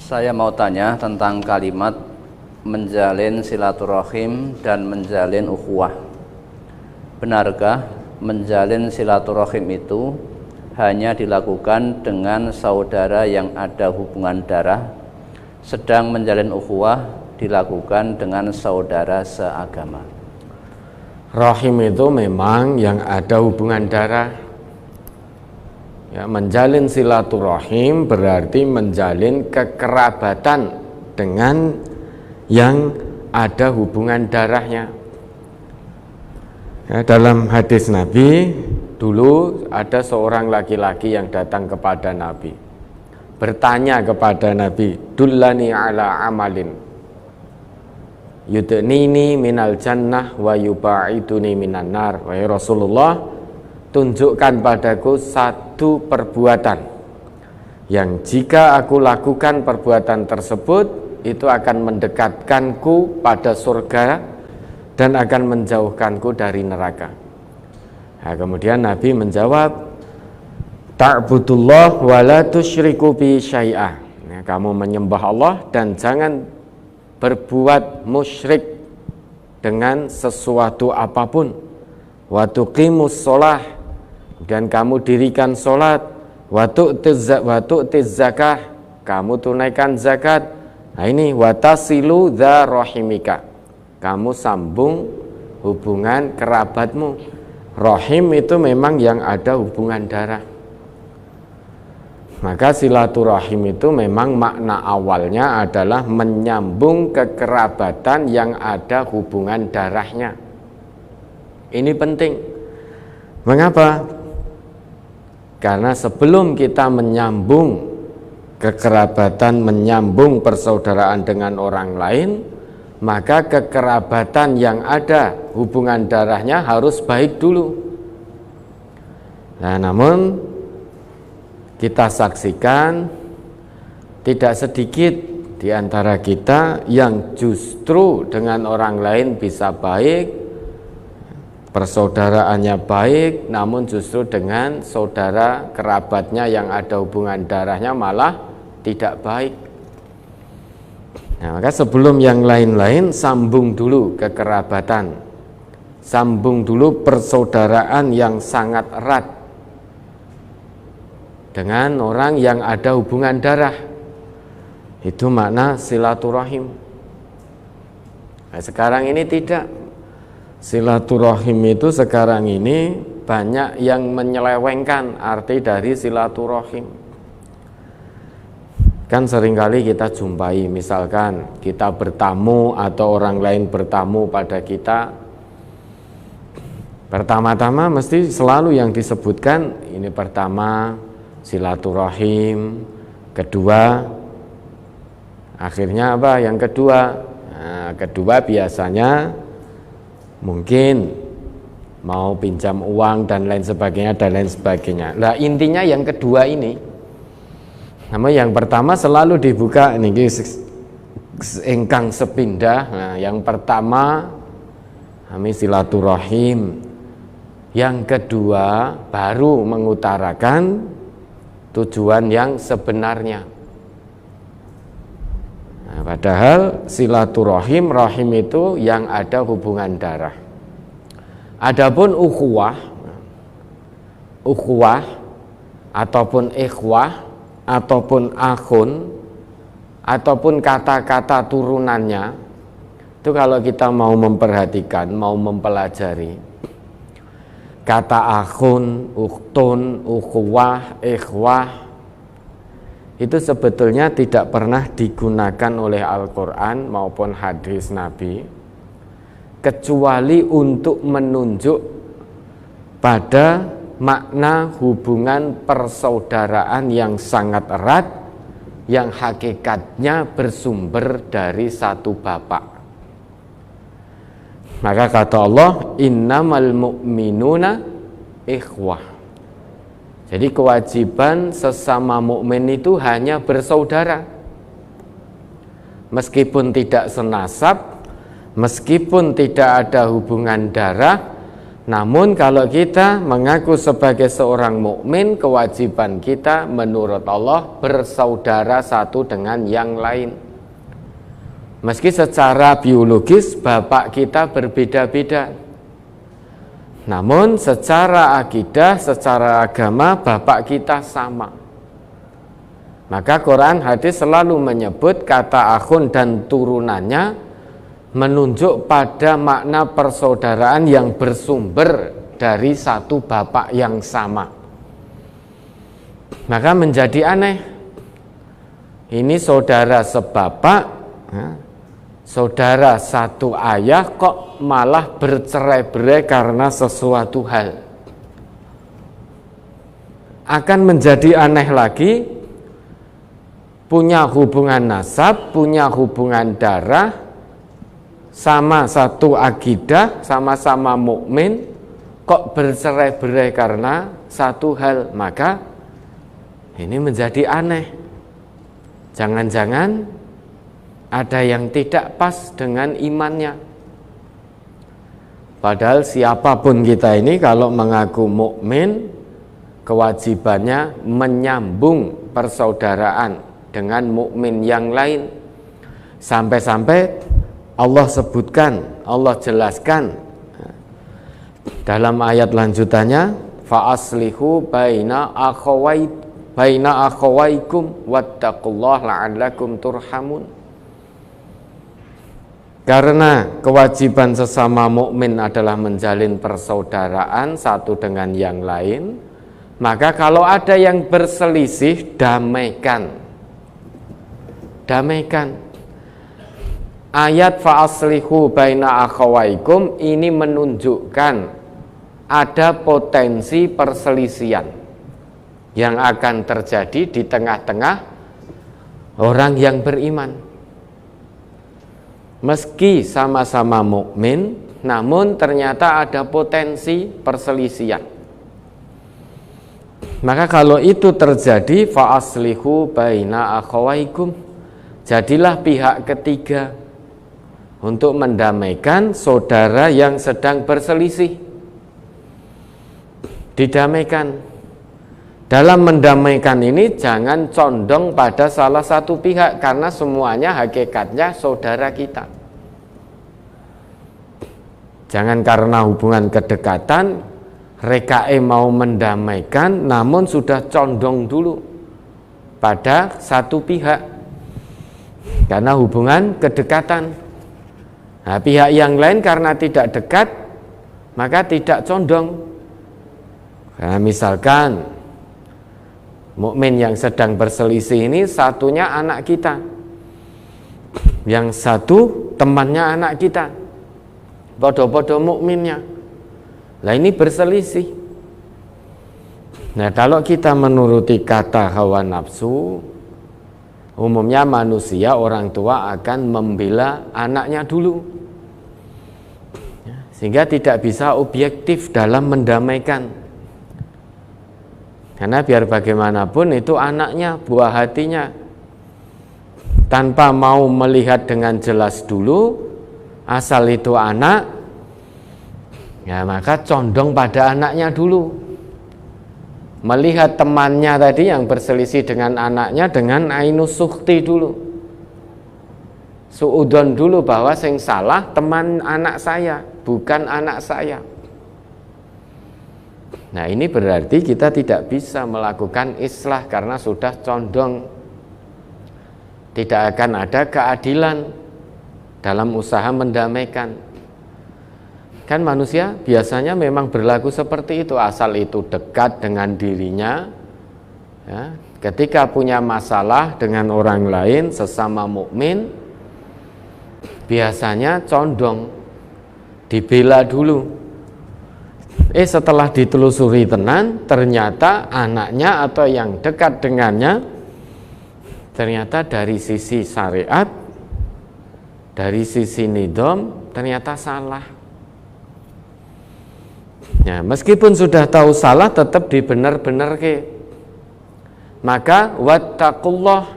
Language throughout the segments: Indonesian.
Saya mau tanya tentang kalimat menjalin silaturahim dan menjalin ukhuwah. Benarkah menjalin silaturahim itu hanya dilakukan dengan saudara yang ada hubungan darah, sedang menjalin ukhuwah dilakukan dengan saudara seagama? Rahim itu memang yang ada hubungan darah. Ya, menjalin silaturahim berarti menjalin kekerabatan dengan yang ada hubungan darahnya. Ya, dalam hadis Nabi, dulu ada seorang laki-laki yang datang kepada Nabi, bertanya kepada Nabi, dullani ala amalin yudnini minal jannah wa yubaiduni minan nar. Wahai Rasulullah, tunjukkan padaku satu perbuatan yang jika aku lakukan perbuatan tersebut itu akan mendekatkanku pada surga dan akan menjauhkanku dari neraka. Nah, kemudian Nabi menjawab, ta'budullah wa la tusyriku bi syai'ah. Nah, kamu menyembah Allah dan jangan berbuat musyrik dengan sesuatu apapun. Wa tuqimus shalah, dan kamu dirikan sholat. Wa tu'tiz zakah, kamu tunaikan zakat. Nah ini wa tasilu dza rahimika, kamu sambung hubungan kerabatmu. Rahim itu memang yang ada hubungan darah. Maka silaturahim itu memang makna awalnya adalah menyambung kekerabatan yang ada hubungan darahnya. Ini penting. Mengapa? Karena sebelum kita menyambung kekerabatan, menyambung persaudaraan dengan orang lain, maka kekerabatan yang ada hubungan darahnya harus baik dulu. Nah, namun kita saksikan tidak sedikit di antara kita yang justru dengan orang lain bisa baik, persaudaraannya baik, namun justru dengan saudara kerabatnya yang ada hubungan darahnya malah tidak baik. Nah, maka sebelum yang lain-lain, sambung dulu kekerabatan, sambung dulu persaudaraan yang sangat erat dengan orang yang ada hubungan darah. Itu makna silaturahim. Nah, sekarang ini tidak. Silaturahim itu sekarang ini banyak yang menyelewengkan arti dari silaturahim. Kan seringkali kita jumpai, misalkan kita bertamu atau orang lain bertamu pada kita, pertama-tama mesti selalu yang disebutkan ini pertama silaturahim, kedua akhirnya apa? Yang kedua, nah, kedua biasanya mungkin mau pinjam uang dan lain sebagainya. Nah, intinya yang kedua ini. Namun yang pertama selalu dibuka ini engkang sepindah. Nah, yang pertama kami silaturahim. Yang kedua baru mengutarakan tujuan yang sebenarnya. Nah, padahal silaturahim, rahim itu yang ada hubungan darah. Adapun ukhuwah ataupun ikhwah ataupun akhun ataupun kata-kata turunannya, itu kalau kita mau memperhatikan, mau mempelajari kata akhun, ukhtun, ukhuwah, ikhwah, itu sebetulnya tidak pernah digunakan oleh Al-Quran maupun hadis Nabi kecuali untuk menunjuk pada makna hubungan persaudaraan yang sangat erat yang hakikatnya bersumber dari satu bapak. Maka kata Allah, innamal mu'minuna ikhwah. Jadi kewajiban sesama mukmin itu hanya bersaudara. Meskipun tidak senasab, meskipun tidak ada hubungan darah, Namun kalau kita mengaku sebagai seorang mukmin, kewajiban kita menurut Allah bersaudara satu dengan yang lain. Meski secara biologis bapak kita berbeda-beda, namun secara akidah, secara agama bapak kita sama. Maka Quran hadis selalu menyebut kata akhun dan turunannya menunjuk pada makna persaudaraan yang bersumber dari satu bapak yang sama. Maka menjadi aneh, ini saudara sebapak, saudara satu ayah kok malah bercerai-berai karena sesuatu hal. Akan menjadi aneh lagi, punya hubungan nasab, punya hubungan darah, sama satu akidah, sama-sama mukmin, kok bercerai-berai karena satu hal. Maka ini menjadi aneh. Jangan-jangan ada yang tidak pas dengan imannya. Padahal siapapun kita ini kalau mengaku mukmin, kewajibannya menyambung persaudaraan dengan mukmin yang lain. Sampai-sampai Allah sebutkan, Allah jelaskan dalam ayat lanjutannya, fa aslihu baina akhawaikum wattaqullaha la'allakum turhamun. Karena kewajiban sesama mukmin adalah menjalin persaudaraan satu dengan yang lain, maka kalau ada yang berselisih, damaikan. Ayat fa'aslihu baina akhawaikum ini menunjukkan ada potensi perselisihan yang akan terjadi di tengah-tengah orang yang beriman. Meski sama-sama mukmin, namun ternyata ada potensi perselisihan. Maka kalau itu terjadi, fa'aslihu baina akhawaikum, jadilah pihak ketiga untuk mendamaikan saudara yang sedang berselisih. Didamaikan. Dalam mendamaikan ini jangan condong pada salah satu pihak, karena semuanya hakikatnya saudara kita. Jangan karena hubungan kedekatan rekae mau mendamaikan namun sudah condong dulu pada satu pihak karena hubungan kedekatan. Nah, pihak yang lain karena tidak dekat maka tidak condong. Nah, misalkan mukmin yang sedang berselisih ini satunya anak kita, yang satu temannya anak kita, podo-podo mukminnya. Lah ini berselisih. Nah, kalau kita menuruti kata hawa nafsu, umumnya manusia orang tua akan membela anaknya dulu, sehingga tidak bisa objektif dalam mendamaikan. Karena biar bagaimanapun itu anaknya, buah hatinya. Tanpa mau melihat dengan jelas dulu, asal itu anak, ya maka condong pada anaknya dulu. Melihat temannya tadi yang berselisih dengan anaknya dengan ainus sukhti dulu, suudon dulu bahwa sing salah teman anak saya, bukan anak saya. Nah, ini berarti kita tidak bisa melakukan islah karena sudah condong. Tidak akan ada keadilan dalam usaha mendamaikan. Kan manusia biasanya memang berlaku seperti itu, asal itu dekat dengan dirinya, ya, ketika punya masalah dengan orang lain sesama mukmin, biasanya condong, dibela dulu. Setelah ditelusuri tenan, ternyata anaknya atau yang dekat dengannya, ternyata dari sisi syariat, dari sisi nidom, ternyata salah. Ya, meskipun sudah tahu salah tetap dibenar-benar ke. Maka wattaqullah,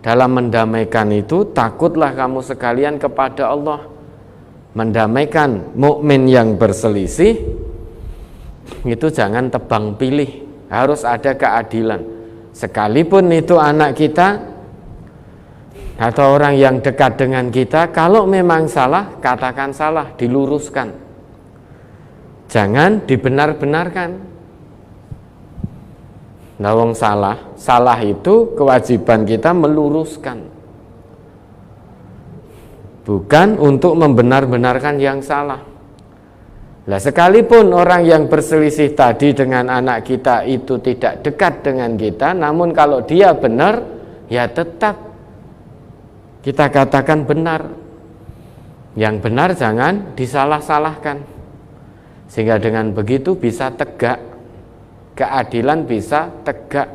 dalam mendamaikan itu takutlah kamu sekalian kepada Allah. Mendamaikan mukmin yang berselisih itu jangan tebang pilih, harus ada keadilan. Sekalipun itu anak kita atau orang yang dekat dengan kita, kalau memang salah, katakan salah, diluruskan. Jangan dibenar-benarkan. Nah, wong salah itu kewajiban kita meluruskan. Bukan untuk membenar-benarkan yang salah. Nah, sekalipun orang yang berselisih tadi dengan anak kita itu tidak dekat dengan kita, namun kalau dia benar, ya tetap kita katakan benar. Yang benar jangan disalah-salahkan. Sehingga dengan begitu bisa tegak, keadilan bisa tegak,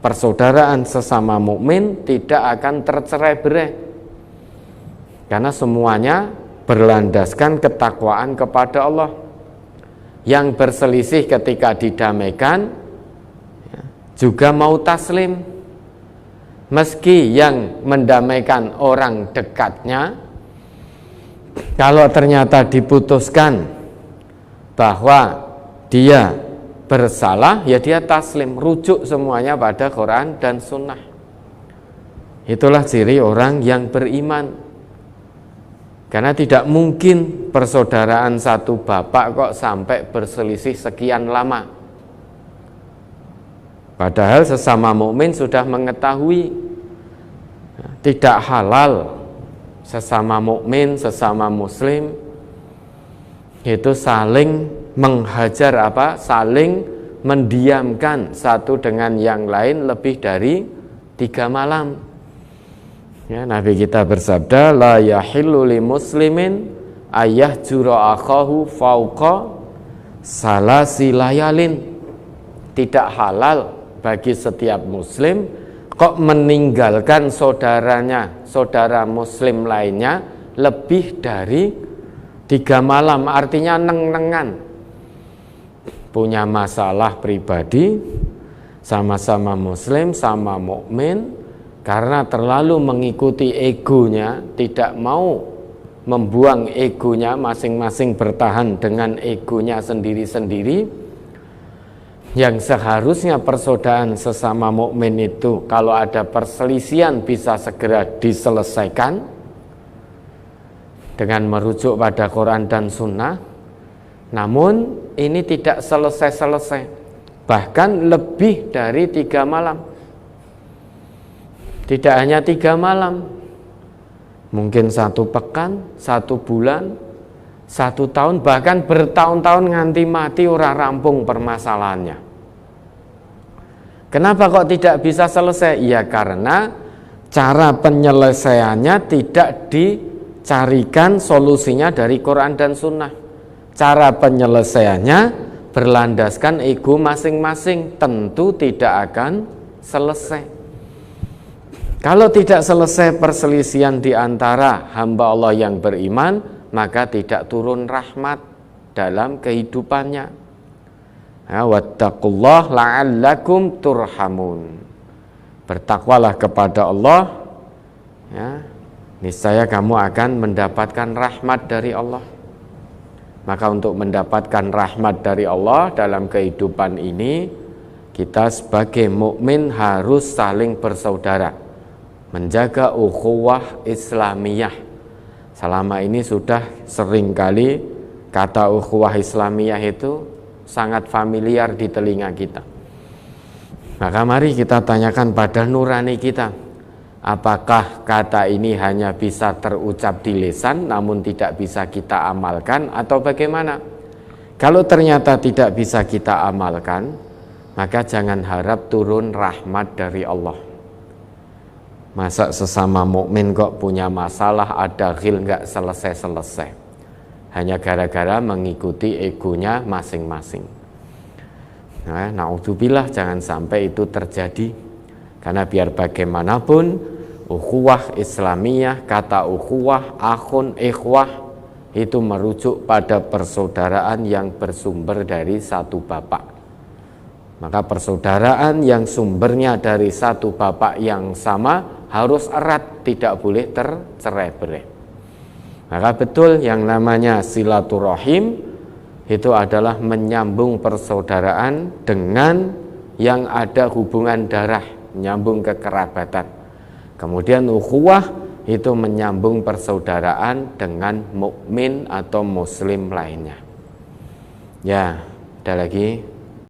persaudaraan sesama mukmin tidak akan tercerai-berai. Karena semuanya berlandaskan ketakwaan kepada Allah. Yang berselisih ketika didamaikan juga mau taslim. Meski yang mendamaikan orang dekatnya, kalau ternyata diputuskan bahwa dia bersalah, ya dia taslim, rujuk semuanya pada Quran dan Sunnah. Itulah ciri orang yang beriman. Karena tidak mungkin persaudaraan satu bapak kok sampai berselisih sekian lama. Padahal sesama mukmin sudah mengetahui tidak halal sesama mukmin, sesama muslim itu saling menghajar saling mendiamkan satu dengan yang lain lebih dari 3 malam. Ya, Nabi kita bersabda, la yahillu li muslimin ayyahjura akhahu fauqa salasi layalin. Tidak halal bagi setiap muslim kok meninggalkan saudaranya, saudara muslim lainnya lebih dari 3 malam, artinya neng-nengan. Punya masalah pribadi, sama-sama muslim, sama mukmin, karena terlalu mengikuti egonya, tidak mau membuang egonya, masing-masing bertahan dengan egonya sendiri-sendiri. Yang seharusnya persaudaraan sesama mukmin itu kalau ada perselisihan bisa segera diselesaikan dengan merujuk pada Quran dan Sunnah. Namun ini tidak selesai-selesai, bahkan lebih dari 3 malam. Tidak hanya 3 malam, mungkin 1 pekan, 1 bulan, 1 tahun, bahkan bertahun-tahun nganti mati ora rampung permasalahannya. Kenapa kok tidak bisa selesai? Ya karena cara penyelesaiannya tidak dicarikan solusinya dari Quran dan Sunnah. Cara penyelesaiannya berlandaskan ego masing-masing, tentu tidak akan selesai. Kalau tidak selesai perselisihan di antara hamba Allah yang beriman, maka tidak turun rahmat dalam kehidupannya. Ya, wattaqullah la'allakum turhamun. Bertakwalah kepada Allah, ya, niscaya kamu akan mendapatkan rahmat dari Allah. Maka untuk mendapatkan rahmat dari Allah dalam kehidupan ini, kita sebagai mukmin harus saling bersaudara, menjaga ukhuwah Islamiyah. Selama ini sudah seringkali kata ukhuwah Islamiyah itu sangat familiar di telinga kita. Maka mari kita tanyakan pada nurani kita, apakah kata ini hanya bisa terucap di lisan namun tidak bisa kita amalkan atau bagaimana? Kalau ternyata tidak bisa kita amalkan, maka jangan harap turun rahmat dari Allah. Masa sesama mukmin kok punya masalah, ada ghil nggak selesai-selesai, hanya gara-gara mengikuti egonya masing-masing. Nah, naudzubillah, jangan sampai itu terjadi. Karena biar bagaimanapun ukhuwah Islamiyah, kata ukhuwah, akhun, ikhwah itu merujuk pada persaudaraan yang bersumber dari satu bapak. Maka persaudaraan yang sumbernya dari satu bapak yang sama harus erat, tidak boleh tercerai-berai. Maka betul yang namanya silaturahim itu adalah menyambung persaudaraan dengan yang ada hubungan darah, menyambung kekerabatan. Kemudian ukhuwah itu menyambung persaudaraan dengan mukmin atau muslim lainnya. Ya, ada lagi.